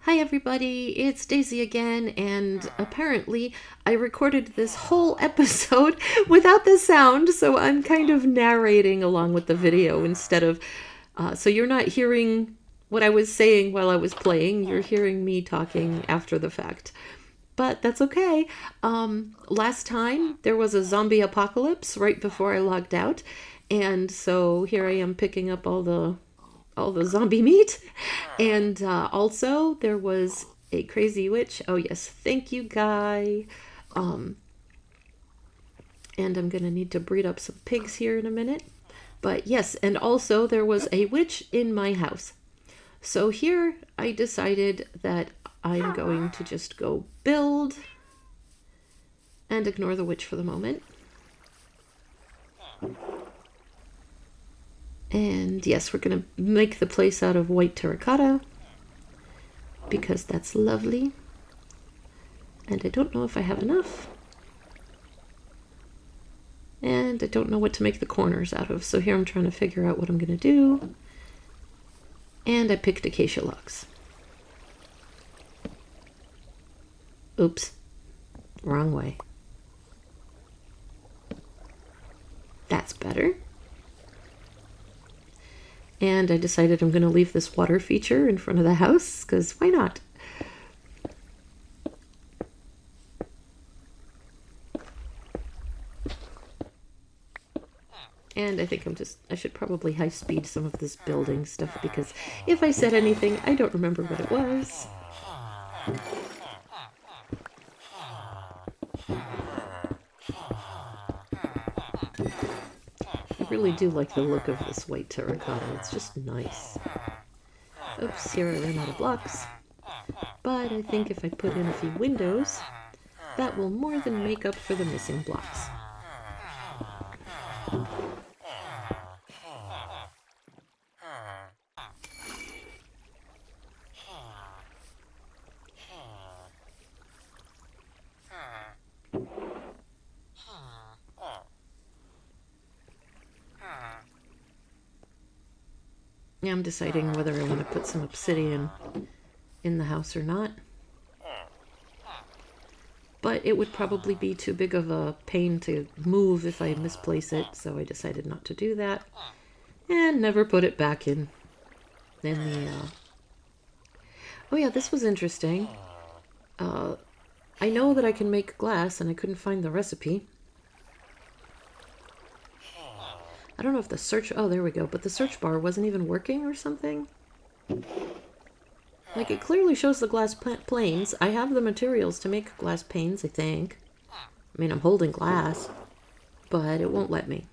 Hi everybody, it's Daisy again, and apparently I recorded this whole episode without the sound, so I'm kind of narrating along with the video instead of, so you're not hearing what I was saying while I was playing, you're hearing me talking after the fact. But that's okay. Last time there was a zombie apocalypse right before I logged out, and so here I am picking up all the zombie meat. And also there was a crazy witch. Oh yes, thank you, Guy. And I'm gonna need to breed up some pigs here in a minute. But yes, and also there was a witch in my house. So here I decided that I'm going to just go build and ignore the witch for the moment. And yes, we're going to make the place out of white terracotta because that's lovely. And I don't know if I have enough. And I don't know what to make the corners out of. So here I'm trying to figure out what I'm going to do. And I picked acacia logs. Oops. Wrong way. That's better. And I decided I'm going to leave this water feature in front of the house, because why not? And I think I should probably high speed some of this building stuff, because if I said anything, I don't remember what it was. I really do like the look of this white terracotta. It's just nice. Oops, here I ran out of blocks. But I think if I put in a few windows, that will more than make up for the missing blocks. I'm deciding whether I want to put some obsidian in the house or not. But it would probably be too big of a pain to move if I misplace it, so I decided not to do that. And never put it back in the... Oh yeah, this was interesting. I know that I can make glass, and I couldn't find the recipe. I don't know if the search... Oh, there we go. But the search bar wasn't even working or something. Like, it clearly shows the glass planes. I have the materials to make glass panes, I think. I mean, I'm holding glass. But it won't let me.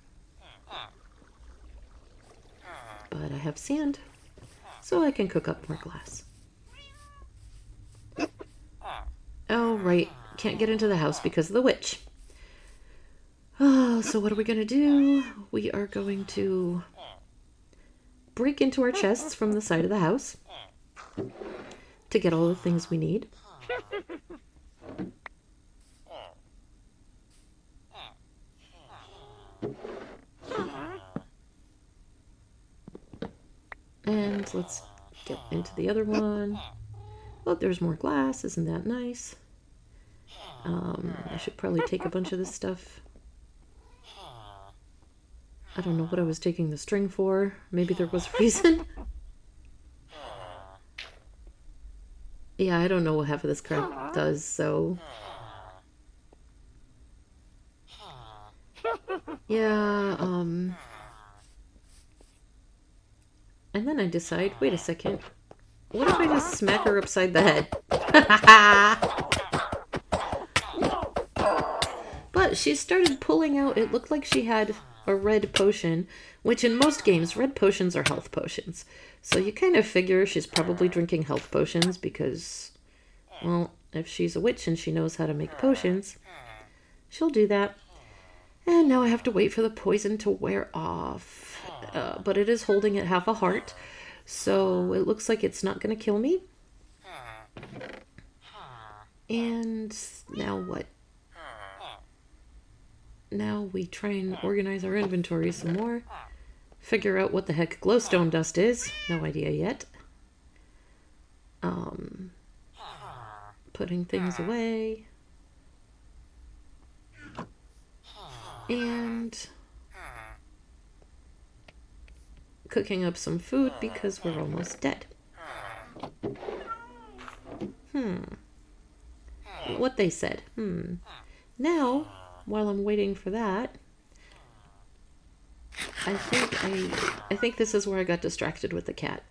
But I have sand. So I can cook up more glass. Oh, right. Can't get into the house because of the witch. Oh, so what are we going to do? We are going to break into our chests from the side of the house to get all the things we need. And let's get into the other one. Oh, there's more glass. Isn't that nice? I should probably take a bunch of this stuff. I don't know what I was taking the string for. Maybe there was a reason. Yeah, I don't know what half of this crap does, so... Yeah, And then I decide, wait a second. What if I just smack her upside the head? But she started pulling out, it looked like she had a red potion, which in most games, red potions are health potions. So you kind of figure she's probably drinking health potions because, well, if she's a witch and she knows how to make potions, she'll do that. And now I have to wait for the poison to wear off. But it is holding at half a heart, so it looks like it's not going to kill me. And now what? Now we try and organize our inventory some more. Figure out what the heck glowstone dust is. No idea yet. putting things away. And cooking up some food because we're almost dead. What they said. Now, while I'm waiting for that, I think this is where I got distracted with the cat.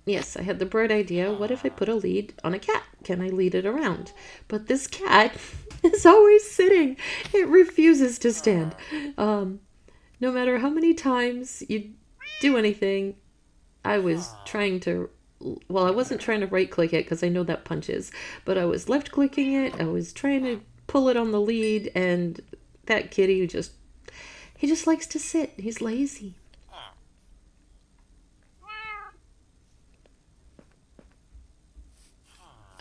Yes, I had the bright idea, what if I put a lead on a cat? Can I lead it around? But this cat is always sitting. It refuses to stand. No matter how many times you do anything, I was trying to, well, I wasn't trying to right click it because I know that punches, but I was left clicking it. I was trying to pull it on the lead, and that kitty he just likes to sit. He's lazy.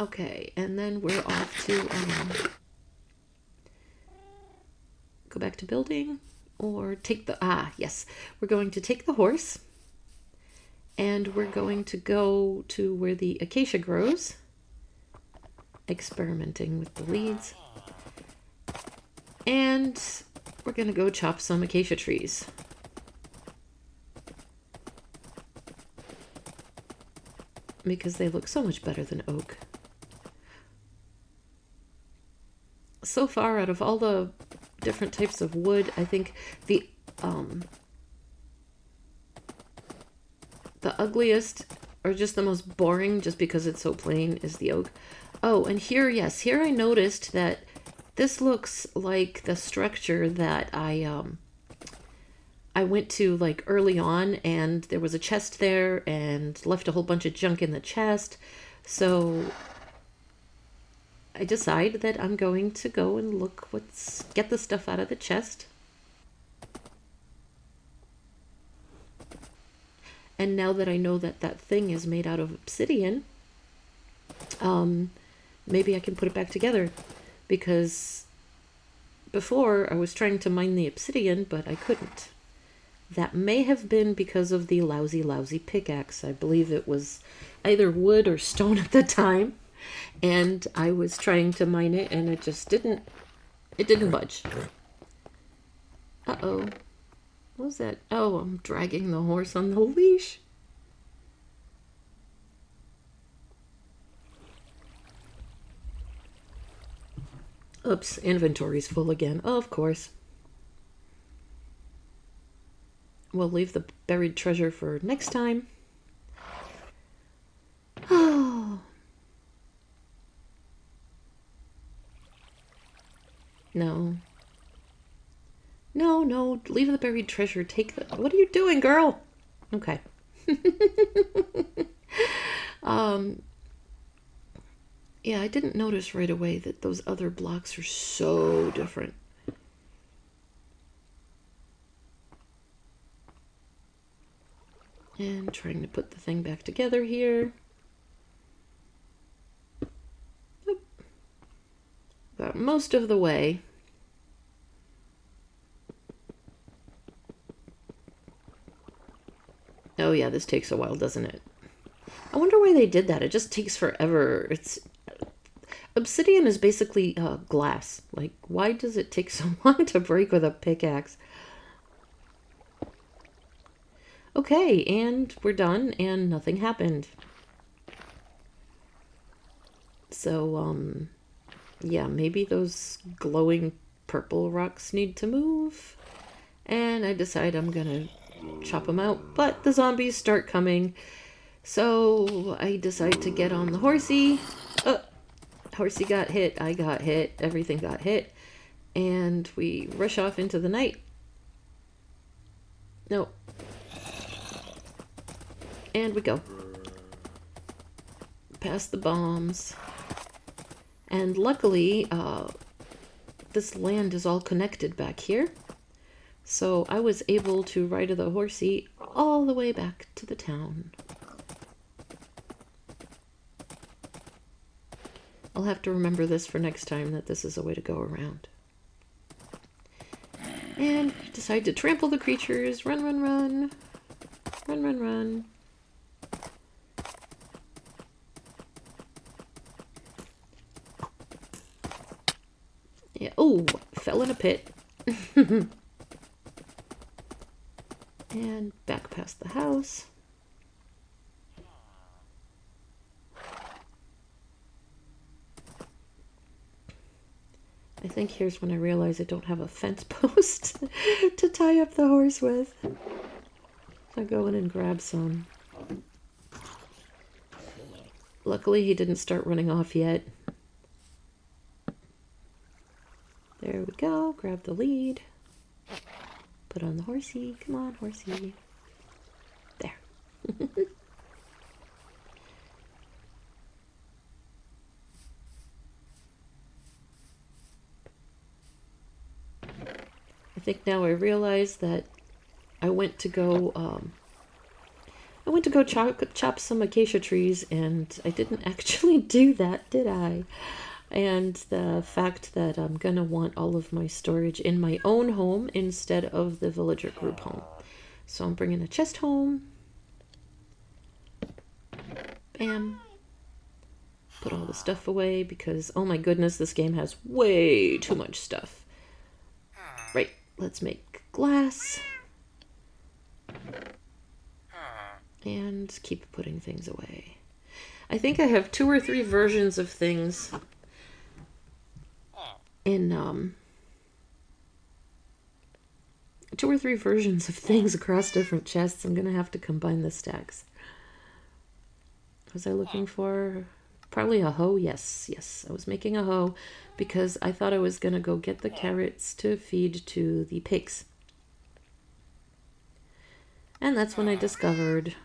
Okay, and then we're off to go back to building or take the, yes, we're going to take the horse and we're going to go to where the acacia grows, experimenting with the leads, and we're going to go chop some acacia trees. Because they look so much better than oak. So far, out of all the different types of wood, I think the ugliest, or just the most boring, just because it's so plain, is the oak. Oh, and here, yes, here I noticed that this looks like the structure that I went to like early on, and there was a chest there and left a whole bunch of junk in the chest. So I decide that I'm going to go and look get the stuff out of the chest. And now that I know that that thing is made out of obsidian, maybe I can put it back together, because before I was trying to mine the obsidian, but I couldn't. That may have been because of the lousy pickaxe. I believe it was either wood or stone at the time. And I was trying to mine it and it just didn't budge. Uh-oh. What was that? Oh, I'm dragging the horse on the leash. Oops, inventory's full again. Oh, of course. We'll leave the buried treasure for next time. Oh. No. No, leave the buried treasure. Take the... What are you doing, girl? Okay. Yeah, I didn't notice right away that those other blocks are so different. And trying to put the thing back together here. Oop. Got most of the way. Oh yeah, this takes a while, doesn't it? I wonder why they did that. It just takes forever. Obsidian is basically glass. Like, why does it take so long to break with a pickaxe? Okay, and we're done, and nothing happened. So, yeah, maybe those glowing purple rocks need to move. And I decide I'm gonna chop them out, but the zombies start coming. So I decide to get on the horsey. Horsey got hit, I got hit, everything got hit. And we rush off into the night. No. And we go. Past the bombs. And luckily, this land is all connected back here. So I was able to ride the horsey all the way back to the town. I'll have to remember this for next time, that this is a way to go around. And decide to trample the creatures. Run, run, run. Run, run, run. Yeah. Oh, fell in a pit. And back past the house. I think here's when I realize I don't have a fence post to tie up the horse with. So I'll go in and grab some. Luckily, he didn't start running off yet. There we go. Grab the lead. Put on the horsey. Come on, horsey. There. I think now I realize that I went to go chop some acacia trees, and I didn't actually do that, did I? And the fact that I'm gonna want all of my storage in my own home instead of the villager group home. So I'm bringing a chest home. Bam. Put all the stuff away because, oh my goodness, this game has way too much stuff. Right, let's make glass. And keep putting things away. I think I have 2 or 3 versions of things in 2 or 3 versions of things across different chests. I'm gonna have to combine the stacks. Was I looking for probably a hoe? Yes, I was making a hoe because I thought I was gonna go get the carrots to feed to the pigs. And that's when I discovered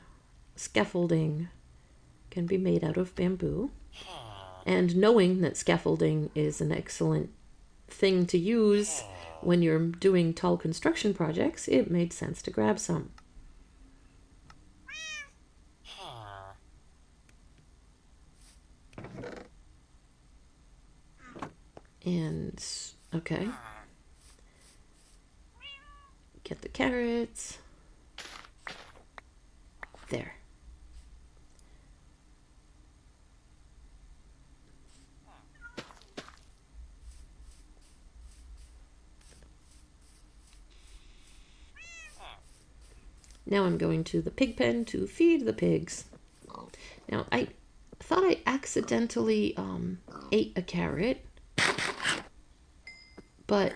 scaffolding can be made out of bamboo. And knowing that scaffolding is an excellent thing to use when you're doing tall construction projects, it made sense to grab some. And, okay. Get the carrots. There. Now I'm going to the pig pen to feed the pigs. Now, I thought I accidentally ate a carrot. But,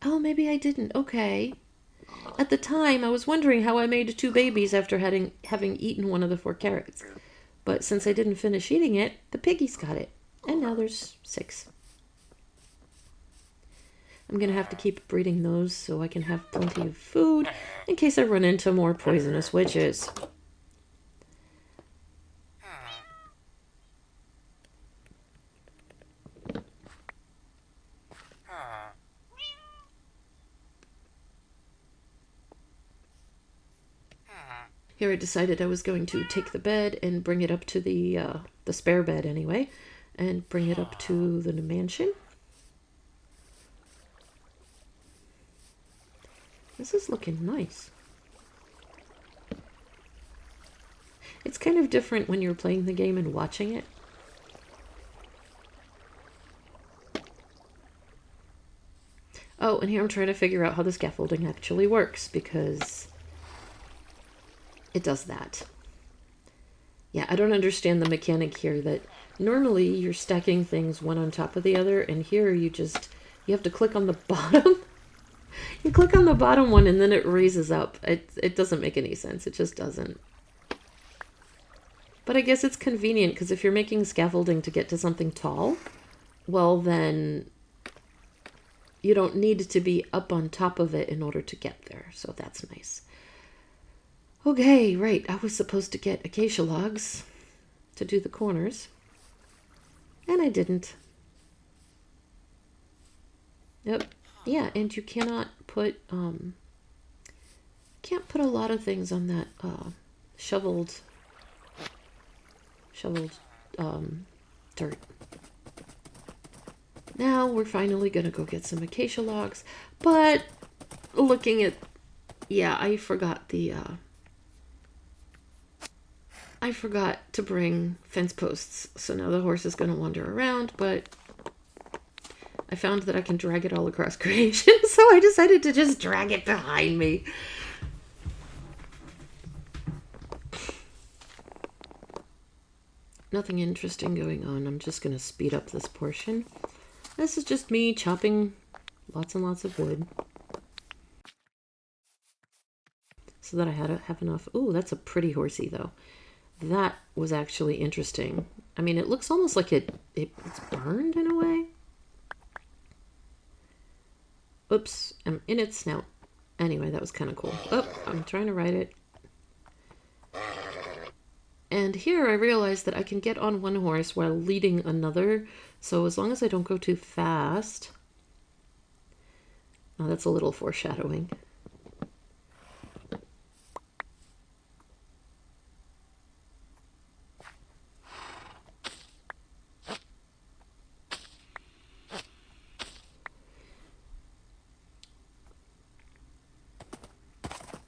oh, maybe I didn't. Okay. At the time, I was wondering how I made 2 babies after having eaten one of the 4 carrots. But since I didn't finish eating it, the piggies got it. And now there's 6. I'm going to have to keep breeding those so I can have plenty of food in case I run into more poisonous witches. Here I decided I was going to take the bed and bring it up to the spare bed anyway, and bring it up to the mansion. This is looking nice. It's kind of different when you're playing the game and watching it. Oh, and here I'm trying to figure out how the scaffolding actually works, because it does that. Yeah, I don't understand the mechanic here that normally you're stacking things one on top of the other, and here you have to click on the bottom. You click on the bottom one and then it raises up. It doesn't make any sense. It just doesn't. But I guess it's convenient because if you're making scaffolding to get to something tall, well then you don't need to be up on top of it in order to get there. So that's nice. Okay, right. I was supposed to get acacia logs to do the corners. And I didn't. Yep. Yeah, and you cannot put, can't put a lot of things on that, shoveled, dirt. Now we're finally gonna go get some acacia logs, but looking at... Yeah, I forgot I forgot to bring fence posts, so now the horse is going to wander around, but I found that I can drag it all across creation, so I decided to just drag it behind me. Nothing interesting going on. I'm just going to speed up this portion. This is just me chopping lots and lots of wood so that I have enough. Ooh, that's a pretty horsey, though. That was actually interesting. I mean, it looks almost like it's burned in a way. Oops, I'm in its snout. Anyway, that was kind of cool. Oh, I'm trying to ride it. And here I realized that I can get on one horse while leading another. So as long as I don't go too fast. Oh, that's a little foreshadowing.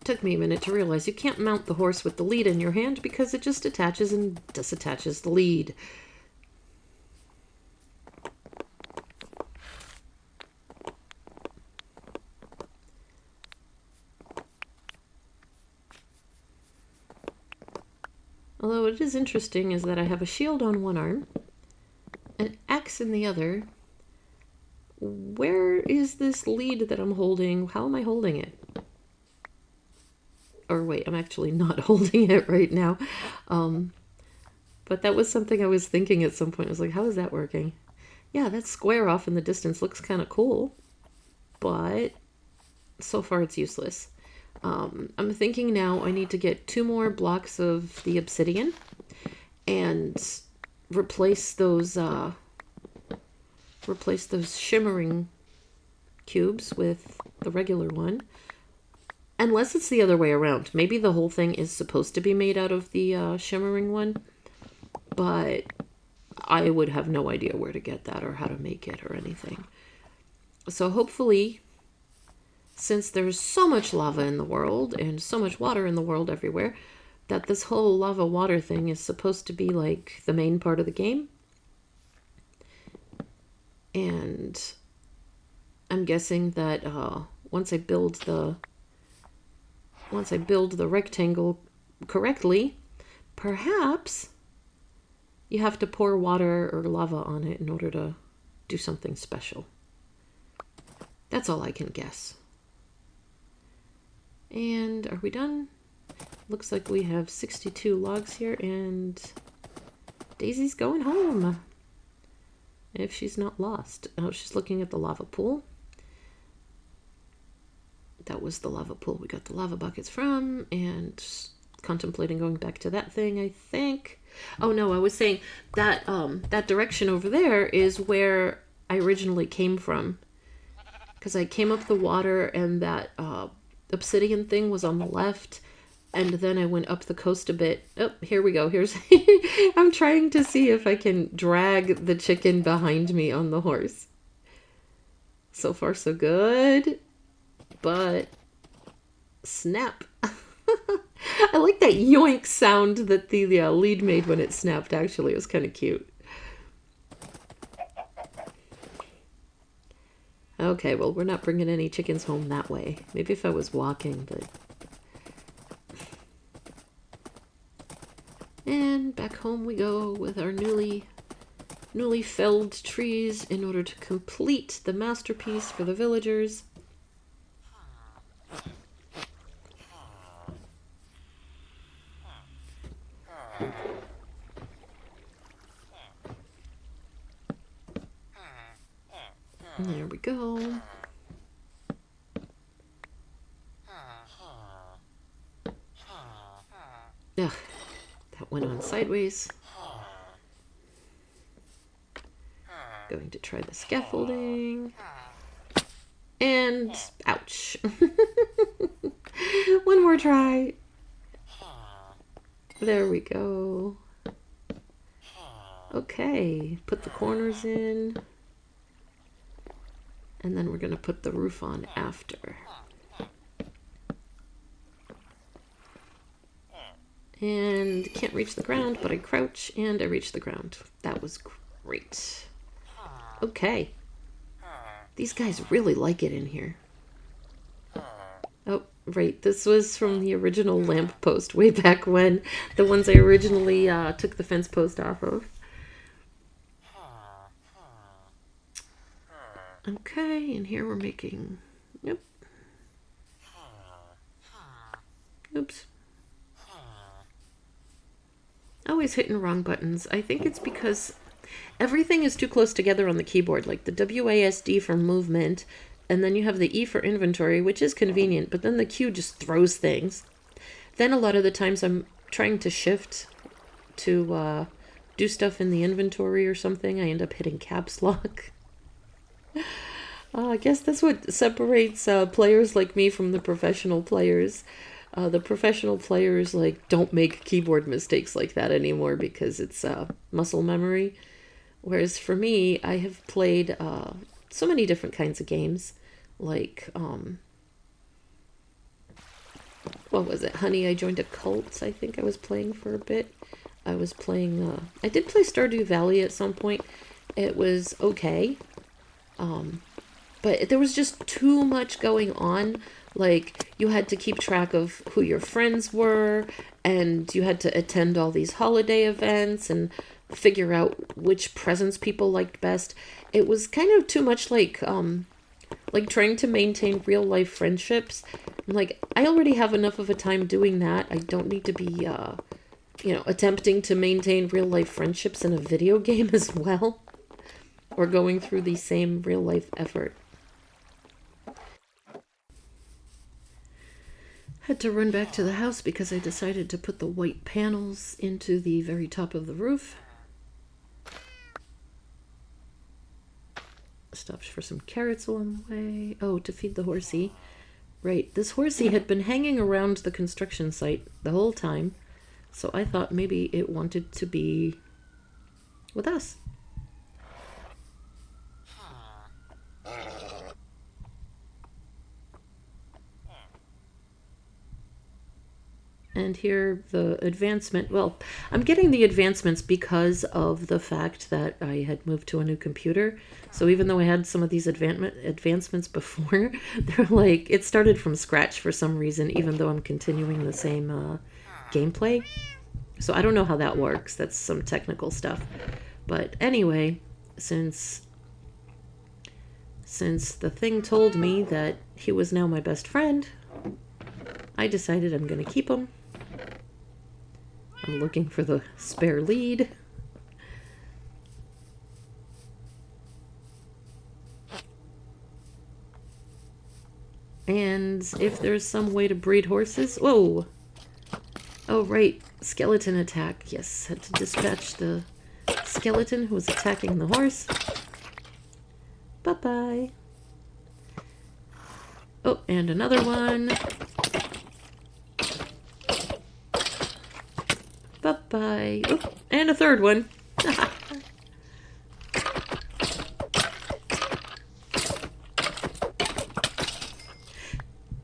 Took me a minute to realize you can't mount the horse with the lead in your hand because it just attaches and disattaches the lead. Although what is interesting is that I have a shield on one arm, an axe in the other. Where is this lead that I'm holding? How am I holding it? Or wait, I'm actually not holding it right now. But that was something I was thinking at some point. I was like, how is that working? Yeah, that square off in the distance looks kind of cool. But so far it's useless. I'm thinking now I need to get 2 more blocks of the obsidian and replace those shimmering cubes with the regular one. Unless it's the other way around. Maybe the whole thing is supposed to be made out of the shimmering one. But I would have no idea where to get that or how to make it or anything. So hopefully, since there's so much lava in the world and so much water in the world everywhere, that this whole lava water thing is supposed to be like the main part of the game. And I'm guessing that once I build the rectangle correctly, perhaps you have to pour water or lava on it in order to do something special. That's all I can guess. And are we done? Looks like we have 62 logs here, and Daisy's going home. If she's not lost. Oh, she's looking at the lava pool. That was the lava pool we got the lava buckets from, and contemplating going back to that thing, I think. Oh no, I was saying that that direction over there is where I originally came from. Because I came up the water and that obsidian thing was on the left, and then I went up the coast a bit. Oh, here we go. Here's I'm trying to see if I can drag the chicken behind me on the horse. So far so good. But snap. I like that yoink sound that the lead made when it snapped, actually. It was kind of cute. Okay, well, we're not bringing any chickens home that way. Maybe if I was walking, but... And back home we go with our newly felled trees in order to complete the masterpiece for the villagers. There we go. Ugh, that went on sideways. Going to try the scaffolding. And ouch. One more try. There we go. Okay, put the corners in. And then we're going to put the roof on after. And can't reach the ground, but I crouch and I reach the ground. That was great. Okay. These guys really like it in here. Oh, right. This was from the original lamp post way back when. The ones I originally took the fence post off of. Okay, and here we're making... Yep. Oops. Always hitting wrong buttons. I think it's because everything is too close together on the keyboard. Like the WASD for movement, and then you have the E for inventory, which is convenient, but then the Q just throws things. Then a lot of the times I'm trying to shift to do stuff in the inventory or something. I end up hitting caps lock. I guess that's what separates players like me from the professional players. The professional players don't make keyboard mistakes like that anymore because it's muscle memory. Whereas for me, I have played so many different kinds of games. Like, what was it? Honey, I Joined a Cult, I think I was playing for a bit. I was playing, I did play Stardew Valley at some point. It was okay. But there was just too much going on. Like, you had to keep track of who your friends were, and you had to attend all these holiday events and figure out which presents people liked best. It was kind of too much like trying to maintain real life friendships. Like, I already have enough of a time doing that. I don't need to be, attempting to maintain real life friendships in a video game as well. Or going through the same real life effort. Had to run back to the house because I decided to put the white panels into the very top of the roof. Stopped for some carrots along the way. Oh, to feed the horsey. Right, this horsey had been hanging around the construction site the whole time, so I thought maybe it wanted to be with us. And here the advancement, well, I'm getting the advancements because of the fact that I had moved to a new computer. So even though I had some of these advancements before, they're like, it started from scratch for some reason, even though I'm continuing the same gameplay. So I don't know how that works. That's some technical stuff. But anyway, since the thing told me that he was now my best friend, I decided I'm going to keep him. I'm looking for the spare lead. And if there's some way to breed horses... Whoa! Oh, right. Skeleton attack. Yes, had to dispatch the skeleton who was attacking the horse. Bye-bye. Oh, and another one. Bye-bye. Oh, and a third one.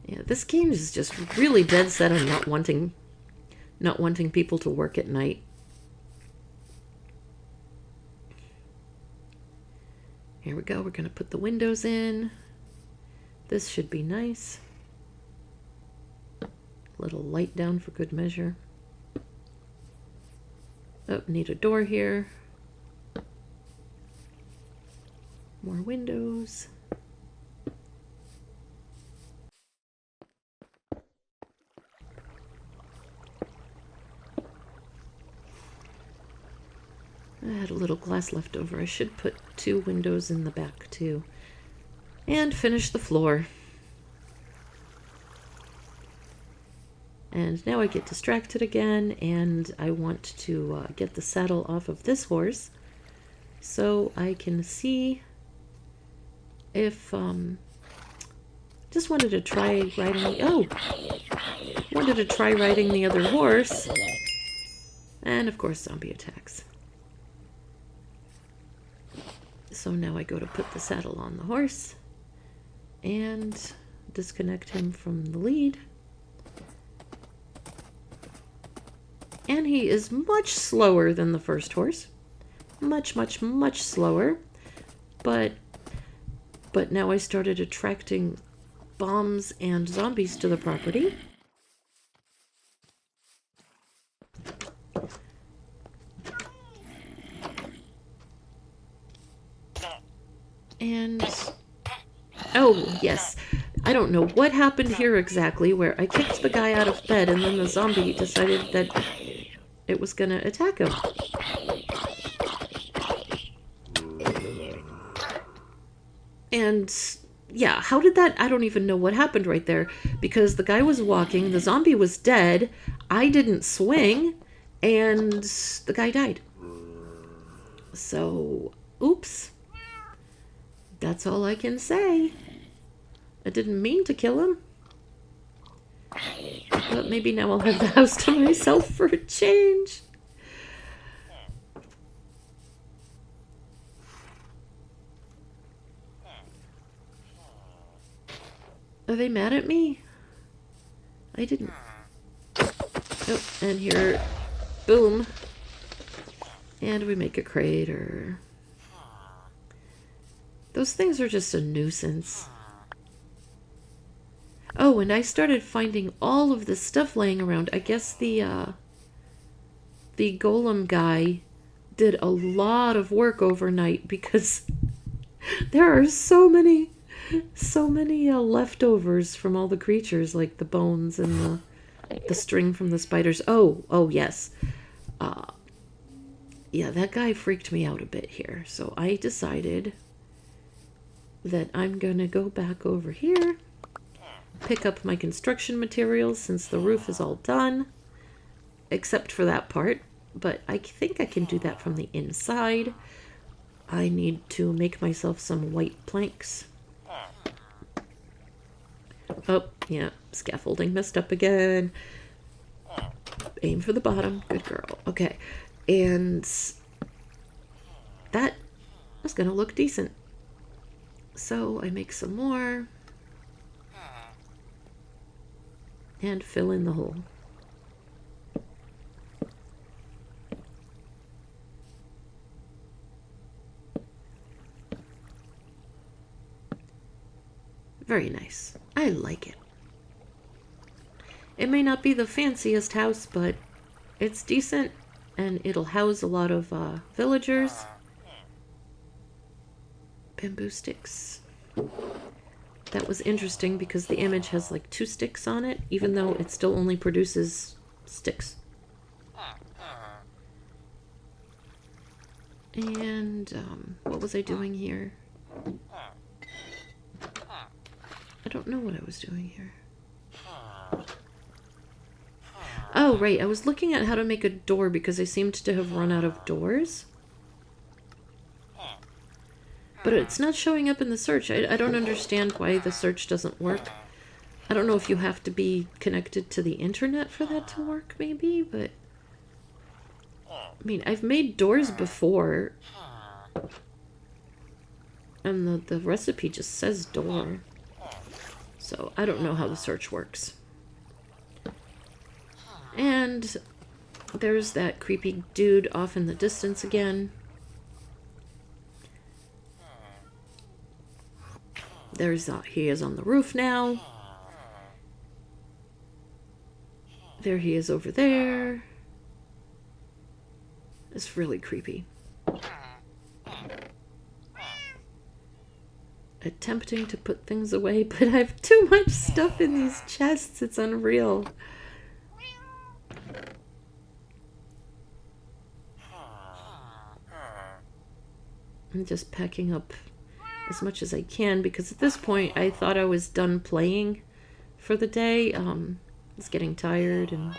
Yeah, this game is just really dead set on not wanting people to work at night. Here we go. We're going to put the windows in. This should be nice. Little light down for good measure. Oh, need a door here. More windows. I had a little glass left over. I should put 2 windows in the back too. And finish the floor. And now I get distracted again, and I want to get the saddle off of this horse so I can see if, just wanted to try riding, wanted to try riding the other horse, and of course zombie attacks. So now I go to put the saddle on the horse and disconnect him from the lead. And he is much slower than the first horse. Much, much, much slower. But now I started attracting bombs and zombies to the property. And, oh, yes. I don't know what happened here exactly, where I kicked the guy out of bed and then the zombie decided that it was gonna attack him. And, yeah, how did that... I don't even know what happened right there, because the guy was walking, the zombie was dead, I didn't swing, and the guy died. So, oops. That's all I can say. I didn't mean to kill him. But maybe now I'll have the house to myself for a change. Are they mad at me? I didn't. Oh, and here, boom. And we make a crater. Those things are just a nuisance. Oh, and I started finding all of this stuff laying around. I guess the golem guy did a lot of work overnight because there are so many leftovers from all the creatures, like the bones and the string from the spiders. Oh yes. Yeah, that guy freaked me out a bit here. So I decided that I'm gonna go back over here, pick up my construction materials since the roof is all done, except for that part, but I think I can do that from the inside. I need to make myself some white planks. Oh, yeah, scaffolding messed up again. Aim for the bottom, good girl. Okay, and that is gonna look decent. So I make some more and fill in the hole. Very nice. I like it. It may not be the fanciest house, but it's decent and it'll house a lot of villagers. Bamboo sticks. That was interesting because the image has like 2 sticks on it, even though it still only produces sticks. And what was I doing here? I don't know what I was doing here. Oh, right. I was looking at how to make a door because I seemed to have run out of doors. But it's not showing up in the search. I don't understand why the search doesn't work. I don't know if you have to be connected to the internet for that to work, maybe, but... I mean, I've made doors before. And the recipe just says door. So, I don't know how the search works. And there's that creepy dude off in the distance again. He is on the roof now. There he is over there. It's really creepy. Attempting to put things away, but I have too much stuff in these chests. It's unreal. I'm just packing up as much as I can because at this point I thought I was done playing for the day. I was getting tired and...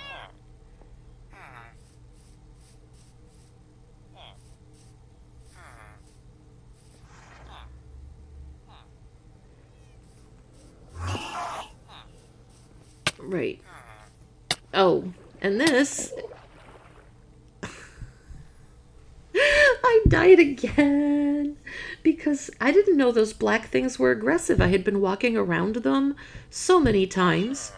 Right. Oh, and this... I died again because I didn't know those black things were aggressive. I had been walking around them so many times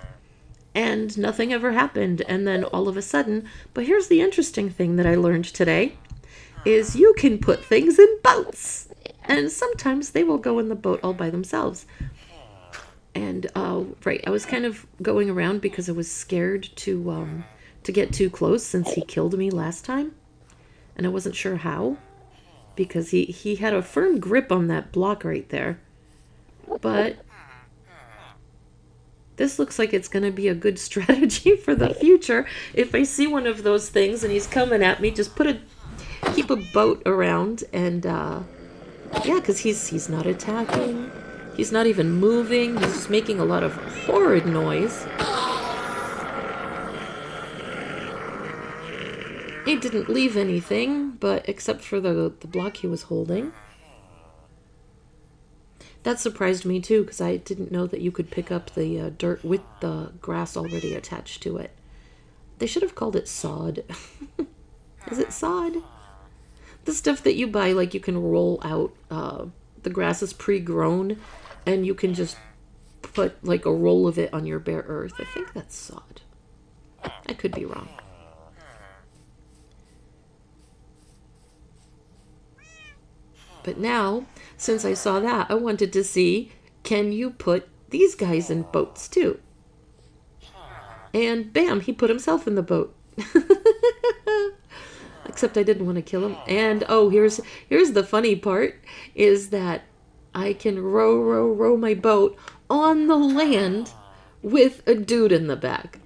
and nothing ever happened. And then all of a sudden, but here's the interesting thing that I learned today, is you can put things in boats. And sometimes they will go in the boat all by themselves. And, right, I was kind of going around because I was scared to get too close since he killed me last time. And I wasn't sure how, because he had a firm grip on that block right there. But this looks like it's going to be a good strategy for the future. If I see one of those things and he's coming at me, just keep a boat around and, yeah, because he's not attacking. He's not even moving. He's just making a lot of horrid noise. He didn't leave anything, but except for the block he was holding. That surprised me too, because I didn't know that you could pick up the dirt with the grass already attached to it. They should have called it sod. Is it sod? The stuff that you buy, like you can roll out, the grass is pre-grown, and you can just put like a roll of it on your bare earth. I think that's sod. I could be wrong. But now, since I saw that, I wanted to see, can you put these guys in boats too? And bam, he put himself in the boat. Except I didn't want to kill him. And oh, here's the funny part, is that I can row my boat on the land with a dude in the back.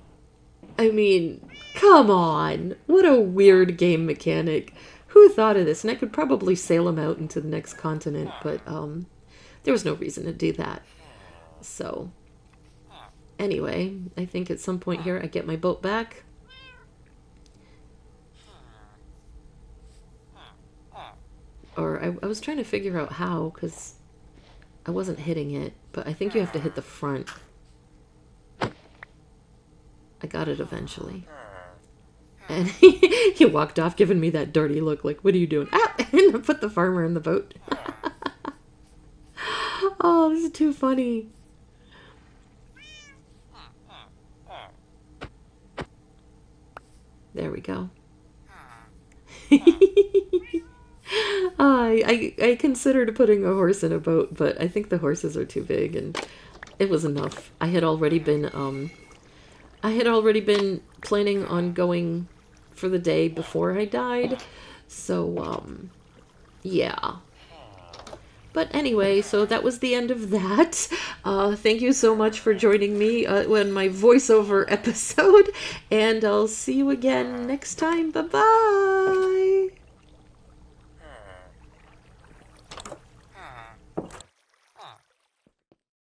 I mean, come on. What a weird game mechanic. Who thought of this? And I could probably sail him out into the next continent, but there was no reason to do that. So, anyway, I think at some point here I get my boat back. Or I was trying to figure out how, because I wasn't hitting it, but I think you have to hit the front. I got it eventually. And he walked off giving me that dirty look like, what are you doing? Ah! And I put the farmer in the boat. Oh, this is too funny. There we go. I considered putting a horse in a boat, but I think the horses are too big, and it was enough. I had already been planning on going for the day before I died, so yeah. But anyway, so that was the end of that. Thank you so much for joining me in my voiceover episode, and I'll see you again next time. Bye-bye!